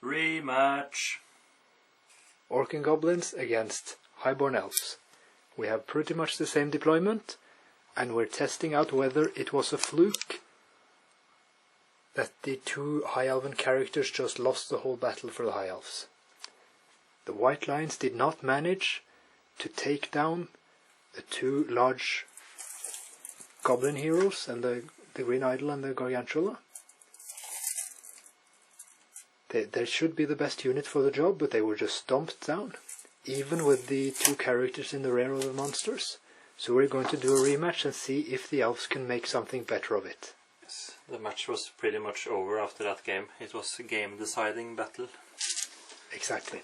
Rematch. Orc and Goblins against Highborn Elves. We have pretty much the same deployment, and we're testing out whether it was a fluke that the two High Elven characters just lost the whole battle for the High Elves. The White Lions did not manage to take down the two large Goblin heroes and the Green Idol and the Gargantula. They should be the best unit for the job, but they were just stomped down, even with the two characters in the rear of the monsters. So we're going to do a rematch and see if the Elves can make something better of it. Yes, the match was pretty much over after that game. It was a game-deciding battle. Exactly.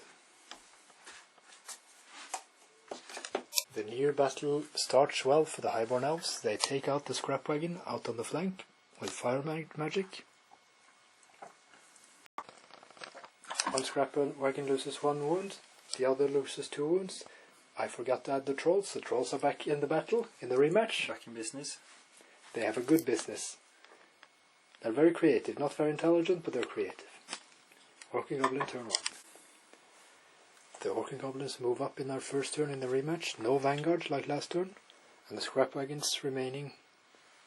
The near battle starts well for the Highborn Elves. They take out the scrap wagon out on the flank with fire magic. One scrap wagon loses 1 wound, the other loses 2 wounds. I forgot to add the trolls. The trolls are back in the battle, in the rematch. Back in business. They have a good business. They're very creative, not very intelligent, but they're creative. Orc and Goblin turn 1. The Orc and Goblins move up in their first turn in the rematch. No vanguards like last turn. And the scrap wagons remaining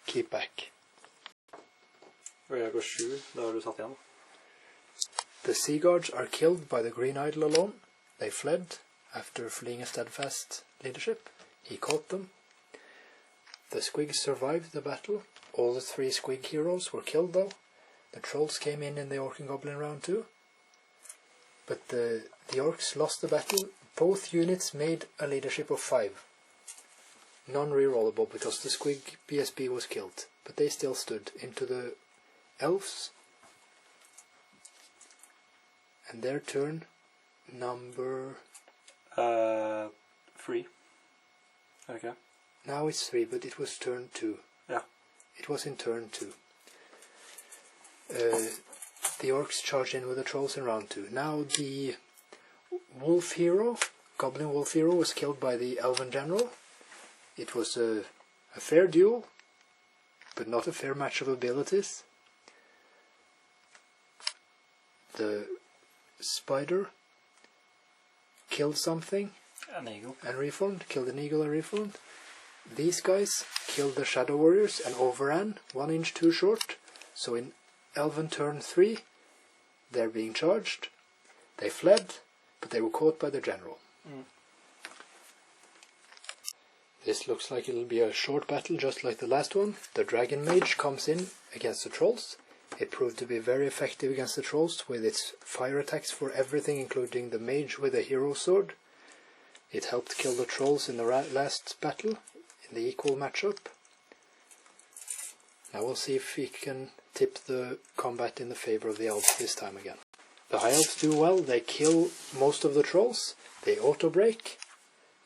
keep back. Og jeg går 7, da har du satt igjen. The Sea Guards are killed by the Green Idol alone. They fled after fleeing a steadfast leadership. He caught them. The Squigs survived the battle. All the 3 Squig heroes were killed though. The Trolls came in the Orc and Goblin round 2. But the Orcs lost the battle. Both units made a leadership of 5. Non-rerollable because the Squig BSB was killed. But they still stood into the Elves. And their turn number 3. Okay. Now it's 3, but it was turn 2. Yeah. It was in turn 2. The Orcs charge in with the Trolls in round 2. Now the Wolf Hero, Goblin Wolf Hero, was killed by the Elven General. It was a fair duel, but not a fair match of abilities. The Spider killed something An eagle. and reformed, killed an eagle and reformed. These guys killed the Shadow Warriors and overran 1 inch too short. So in Elven turn 3, they're being charged. They fled, but they were caught by the general. This looks like it'll be a short battle just like the last one. The Dragon Mage comes in against the Trolls. It proved to be very effective against the Trolls with its fire attacks for everything, including the Mage with a hero sword. It helped kill the Trolls in the last battle, in the equal matchup. Now we'll see if we can tip the combat in the favor of the Elves this time again. The High Elves do well. They kill most of the Trolls. They auto-break.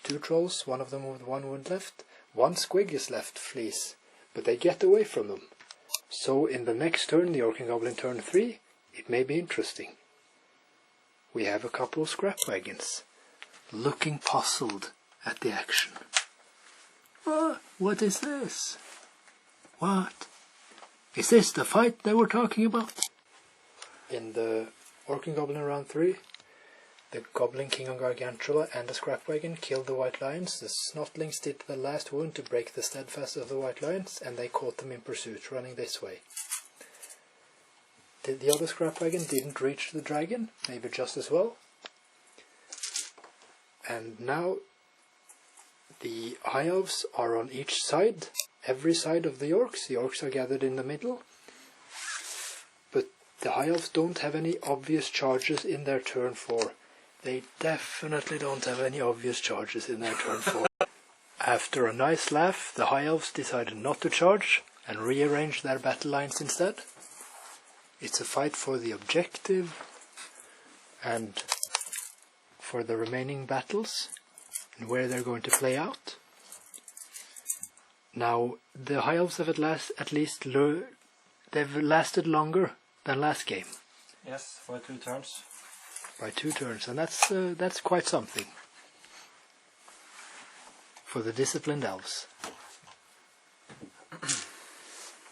2 Trolls, one of them with 1 wound left. 1 Squig is left, flees, but they get away from them. So in the next turn, the Orc and Goblin turn 3, it may be interesting. We have a couple of scrap wagons, looking puzzled at the action. What is this? What? Is this the fight they were talking about? In the Orc and Goblin round 3, the Goblin King of Gargantula and the scrap wagon killed the White Lions. The Snotlings did the last wound to break the steadfast of the White Lions, and they caught them in pursuit, running this way. The other scrap wagon didn't reach the dragon, maybe just as well. And now the High Elves are on each side, every side of the Orcs. The Orcs are gathered in the middle. But the High Elves don't have any obvious charges in their turn 4. They definitely don't have any obvious charges in their turn 4. After a nice laugh, the High Elves decided not to charge and rearrange their battle lines instead. It's a fight for the objective and for the remaining battles and where they're going to play out. Now, the High Elves have at least they've lasted longer than last game. Yes, for 2 turns. By 2 turns, and that's quite something for the disciplined Elves.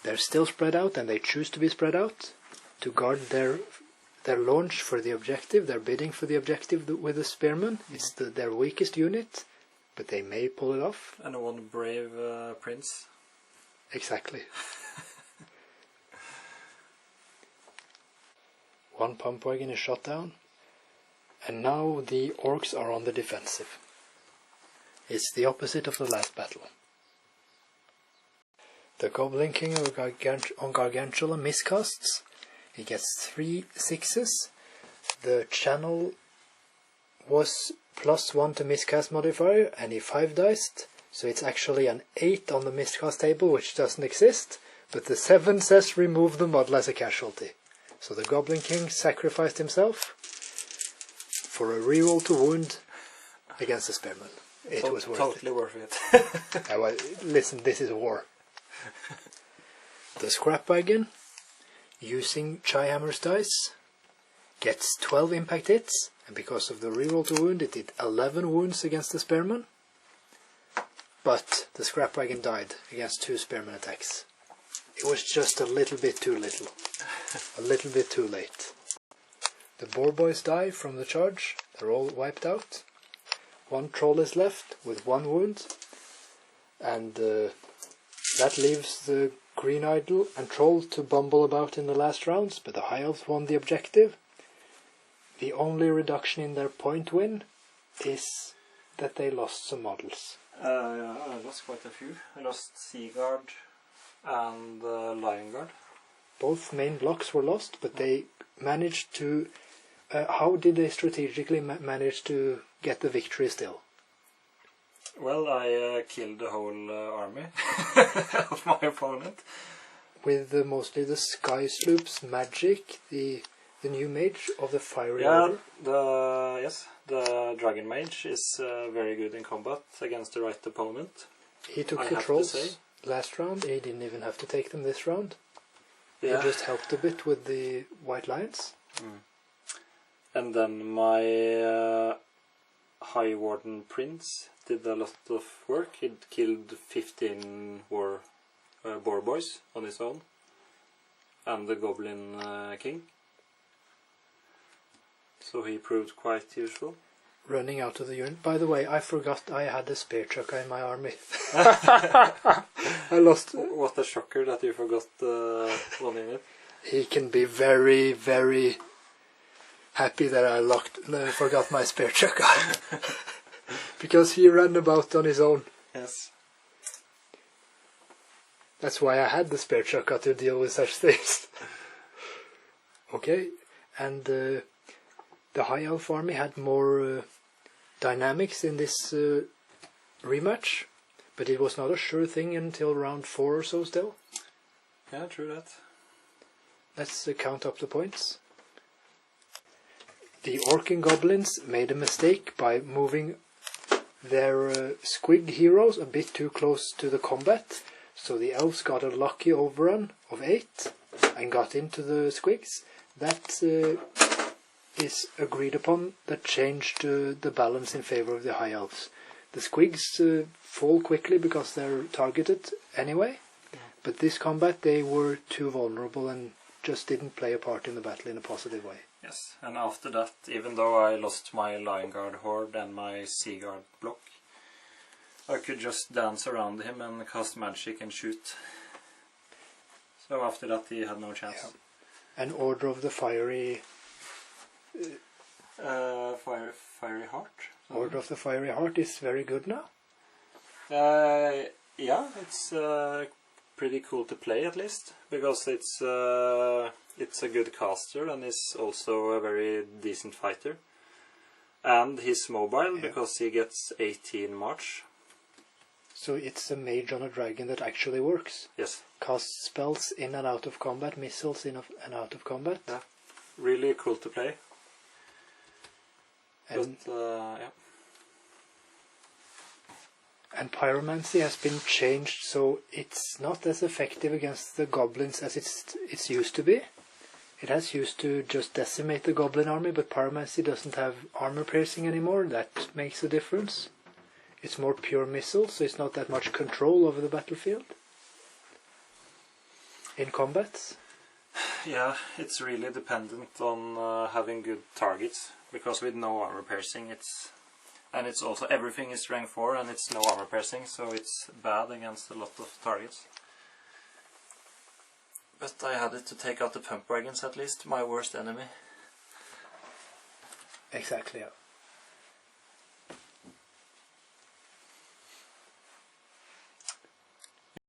They're still spread out, and they choose to be spread out to guard their their launch for the objective, they're bidding for the objective with the spearmen. It's their weakest unit, but they may pull it off. And one brave prince. Exactly. One pump wagon is shot down, and now the orcs are on the defensive. It's the opposite of the last battle. The Goblin King on Gargantula miscasts. He gets 3 6s. The channel was +1 to miscast modifier, and he 5-diced. So it's actually an 8 on the miscast table, which doesn't exist. But the 7 says remove the model as a casualty. So the Goblin King sacrificed himself for a reroll to wound against the spearman. It was worth totally it. Worth it. Well, listen, this is war. The scrap wagon, using Chaihammer's dice, gets 12 impact hits, and because of the reroll to wound, it did 11 wounds against the spearman. But the scrap wagon died against 2 spearman attacks. It was just a little bit too little. A little bit too late. The boyz die from the charge. They're all wiped out. 1 troll is left with 1 wound. And that leaves the green idol and troll to bumble about in the last rounds. But the High Elves won the objective. The only reduction in their point win is that they lost some models. Yeah, I lost quite a few. I lost Seaguard and Lion Guard. Both main blocks were lost, but they managed to... how did they strategically manage to get the victory still? Well, I killed the whole army of my opponent. With mostly the sky sloops, magic, the new mage of the fiery order. The dragon mage is very good in combat against the right opponent. He took the trolls last round. He didn't even have to take them this round. Yeah. He just helped a bit with the white lions. And then my High Warden prince did a lot of work. He killed 15 boar boyz on his own, and the Goblin King. So he proved quite useful. Running out of the unit. By the way, I forgot I had a spear chucker in my army. I lost. What a shocker that you forgot one unit. He can be very, very happy that I forgot my spear chucker. Because he ran about on his own. Yes. That's why I had the spear chucker to deal with such things. Okay, and the High Elf army had more dynamics in this rematch, but it was not a sure thing until round 4 or so still. Yeah, true that. Let's count up the points. The Orc and Goblins made a mistake by moving their squig heroes a bit too close to the combat, so the Elves got a lucky overrun of 8 and got into the squigs. That is agreed upon. That changed the balance in favor of the High Elves. The squigs fall quickly because they're targeted anyway, but this combat they were too vulnerable and just didn't play a part in the battle in a positive way. Yes, and after that, even though I lost my Lion Guard horde and my Sea Guard block, I could just dance around him and cast magic and shoot. So after that he had no chance. Yeah. An Order of the Fiery... Fiery Heart? Order of the Fiery Heart is very good now? Yeah, it's pretty cool to play at least, because it's a good caster and is also a very decent fighter. And he's mobile because he gets 18 March. So it's a mage on a dragon that actually works. Yes. Casts spells in and out of combat, missiles in and out of combat. Yeah. Really cool to play. And, yeah. And pyromancy has been changed, so it's not as effective against the goblins as it's used to be. It has used to just decimate the goblin army, but pyromancy doesn't have armor piercing anymore. That makes a difference. It's more pure missiles, so it's not that much control over the battlefield in combats. Yeah, it's really dependent on having good targets, because with no armor piercing it's also everything is rank 4 and it's no armor piercing, so it's bad against a lot of targets. But I had it to take out the pump wagons at least, my worst enemy. Exactly, yeah.